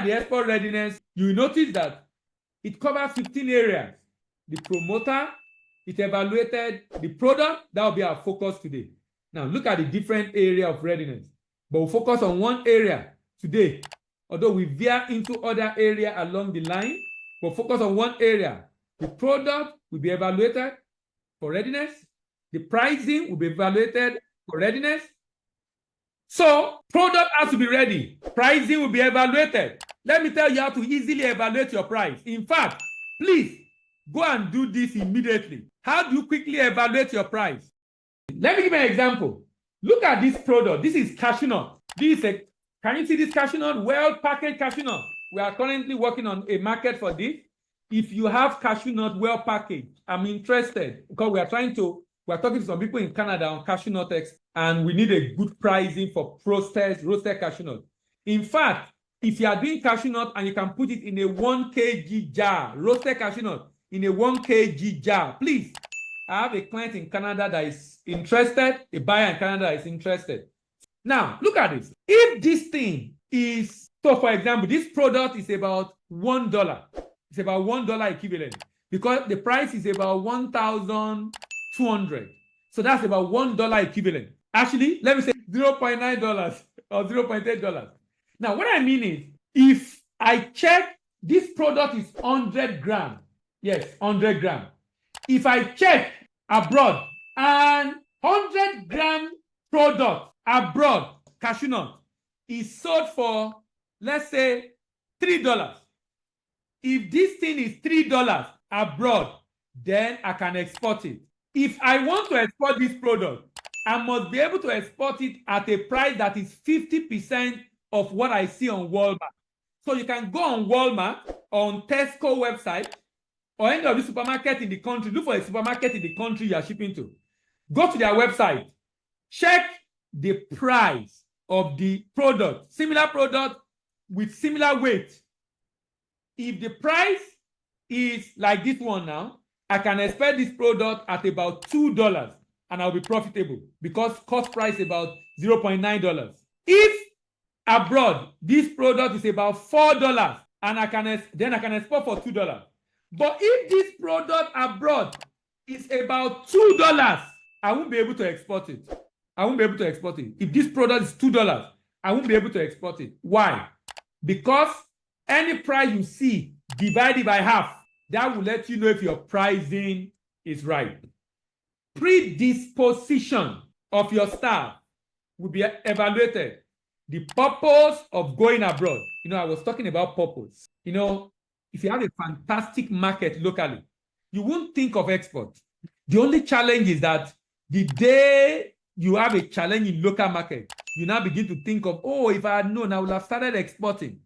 at the export readiness, you will notice that it covers 15 areas. The promoter, it evaluated the product. That will be our focus today. Now, look at the different area of readiness. But we'll focus on one area today. Although we veer into other area along the line, we'll focus on one area. The product will be evaluated for readiness. The pricing will be evaluated for readiness. So, product has to be ready. Pricing will be evaluated. Let me tell you how to easily evaluate your price. In fact, please go and do this immediately. How do you quickly evaluate your price? Let me give you an example. Look at this product. This is cashew nut. Can you see this cashew nut? Well-packaged cashew nut. We are currently working on a market for this. If you have cashew nut well-packaged, I'm interested because we're talking to some people in Canada on cashew nut and we need a good pricing for roasted cashew nut. In fact, if you are doing cashew nut and you can put it in a 1 kg jar, roasted cashew nut in a 1 kg jar, please. I have a client in Canada that is interested, a buyer in Canada that is interested. Now, look at this. If this thing is, so for example, this product is about $1. It's about $1 equivalent because the price is about $1,200. So that's about $1 equivalent. Actually, let me say $0.9 or $0.8. Now, what I mean is, if I check this product is 100 grams, yes, 100 grams. If I check abroad and 100-gram product abroad, cashew nut, is sold for, let's say, $3. If this thing is $3 abroad, then I can export it. If I want to export this product, I must be able to export it at a price that is 50% of what I see on Walmart. So you can go on Walmart, on Tesco website, or any of the supermarket in the country. Look for a supermarket in the country you are shipping to. Go to their website. Check the price of the product, similar product with similar weight. If the price is like this one now, I can expect this product at about $2 and I'll be profitable because cost price is about $0.9. If abroad this product is about $4 and then I can export for $2. But if this product abroad is about $2, I won't be able to export it. I won't be able to export it. If this product is $2, I won't be able to export it. Why? Because any price you see divided by half, that will let you know if your pricing is right. Predisposition of your staff will be evaluated. The purpose of going abroad. I was talking about purpose. If you have a fantastic market locally, you won't think of export. The only challenge is that the day you have a challenge in local market, you now begin to think of, if I had known, I would have started exporting.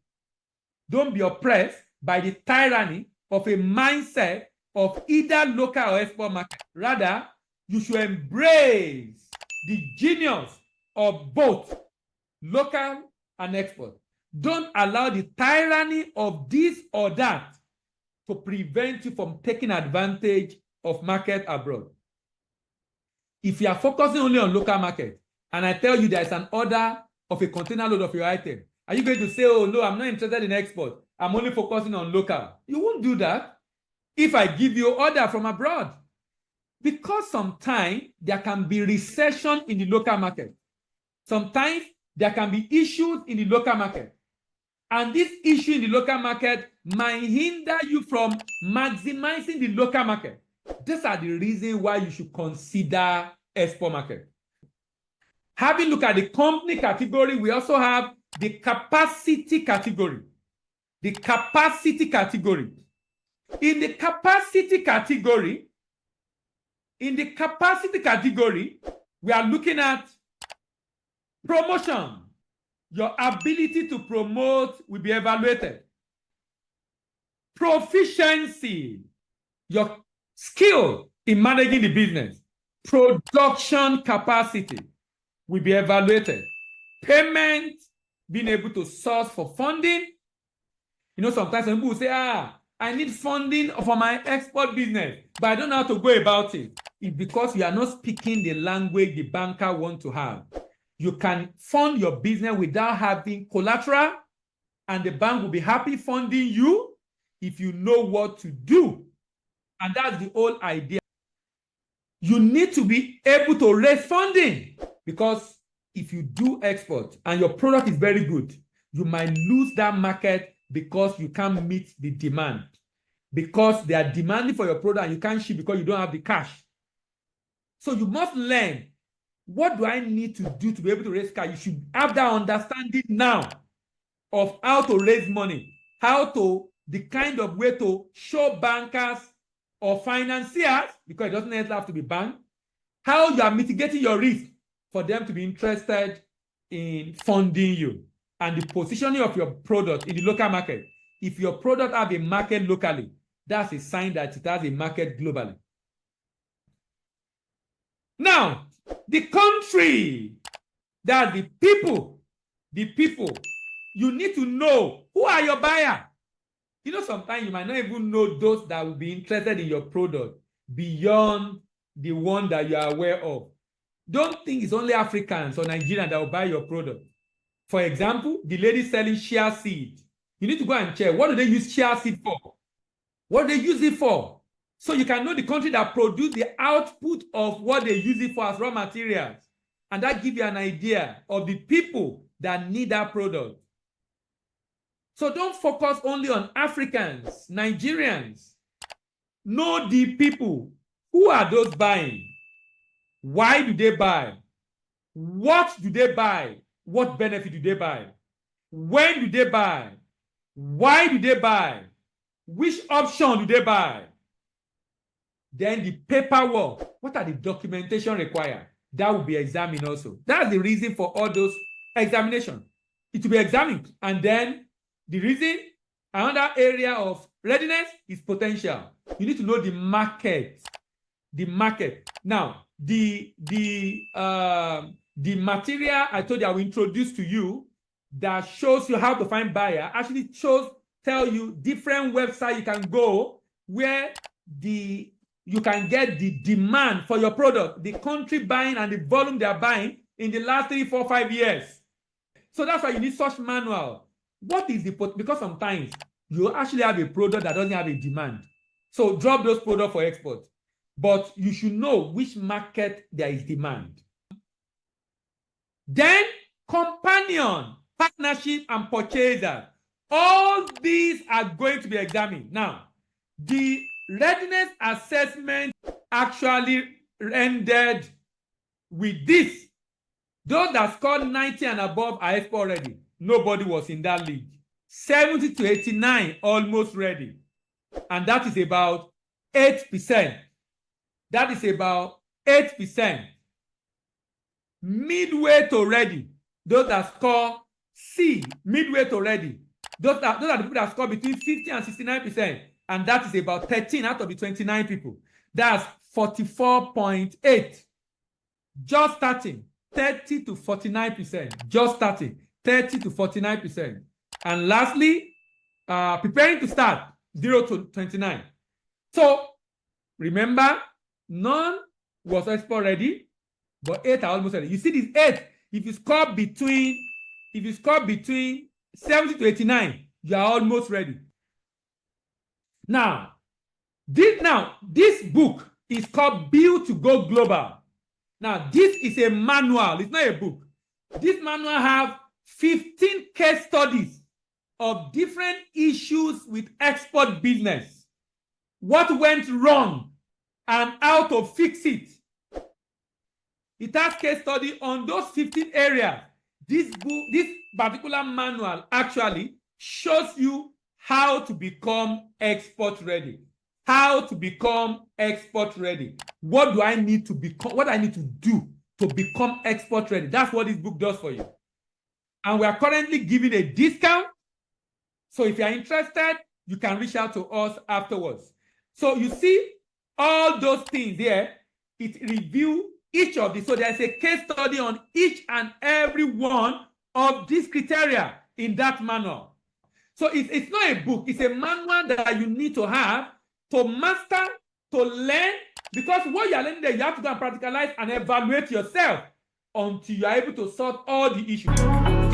Don't be oppressed by the tyranny of a mindset of either local or export market. Rather, you should embrace the genius of both local and export. Don't allow the tyranny of this or that to prevent you from taking advantage of market abroad. If you are focusing only on local market, and I tell you there is an order of a container load of your item, are you going to say, no, I'm not interested in export, I'm only focusing on local? You won't do that if I give you order from abroad. Because sometimes there can be recession in the local market. Sometimes there can be issues in the local market. And this issue in the local market might hinder you from maximizing the local market. These are the reasons why you should consider export market. Having looked at the company category, we also have the capacity category. The capacity category. In the capacity category, we are looking at promotion. Your ability to promote will be evaluated. Proficiency, your skill in managing the business. Production capacity will be evaluated. Payment, being able to source for funding. Sometimes people will say, I need funding for my export business, but I don't know how to go about it. It's because you are not speaking the language the banker wants to have. You can fund your business without having collateral. and the bank will be happy funding you if you know what to do. And that's the whole idea. You need to be able to raise funding, because if you do export and your product is very good, you might lose that market because you can't meet the demand, because they are demanding for your product and you can't ship because you don't have the cash. So you must learn, what do I need to do to be able to raise cash? You should have that understanding now of how to raise money, the kind of way to show bankers or financiers, because it doesn't have to be bank, how you are mitigating your risk for them to be interested in funding you, and the positioning of your product in the local market. If your product have a market locally, that's a sign that it has a market globally. Now, the country, that the people, you need to know who are your buyer. You know, sometimes you might not even know those that will be interested in your product beyond the one that you are aware of. Don't think it's only Africans or Nigerians that will buy your product. For example, the lady selling chia seed. You need to go and check, what do they use chia seed for? What do they use it for? So you can know the country that produce the output of what they use it for as raw materials. And that gives you an idea of the people that need that product. So don't focus only on Africans, Nigerians. Know the people. Who are those buying? Why do they buy? What do they buy? What benefit do they buy? When do they buy? Why do they buy? Which option do they buy? Then the paperwork. What are the documentation required? That will be examined also. That's the reason for all those examinations. It will be examined. And then the reason, another area of readiness is potential. You need to know the market. The market. Now, the material I told you I will introduce to you that shows you how to find buyer actually tell you different websites you can go where you can get the demand for your product, the country buying and the volume they are buying in the last 3, 4, 5 years. So that's why you need such manual. What is because sometimes you actually have a product that doesn't have a demand. So drop those products for export. But you should know which market there is demand. Then companion, partnership, and purchaser. All these are going to be examined. Now, the readiness assessment actually ended with this. Those that scored 90 and above are export ready. Nobody was in that league. 70 to 89 almost ready. And that is about 8%. That is about 8%. Midway to ready. Those that score C, midway to ready. Those are the people that score between 50 and 69%. And that is about 13 out of the 29 people. That's 44.8. Just starting, 30 to 49%. Just starting, 30 to 49%. And lastly, preparing to start, 0 to 29. So remember, none was export ready, but 8 are almost ready. You see this 8, if you score between 70 to 89, you are almost ready. Now, this book is called Build to Go Global. Now, this is a manual. It's not a book. This manual have 15 case studies of different issues with export business. What went wrong and how to fix it. It has case study on those 15 areas. This particular manual actually shows you how to become export ready. How to become export ready. What do I need to become? What I need to do to become export ready? That's what this book does for you. And we are currently giving a discount. So if you are interested, you can reach out to us afterwards. So you see all those things here. It reviews each of these. So there's a case study on each and every one of these criteria in that manual. So it's not a book. It's a manual that you need to have to master, to learn, because what you are learning there, you have to go and practicalize and evaluate yourself until you are able to solve all the issues.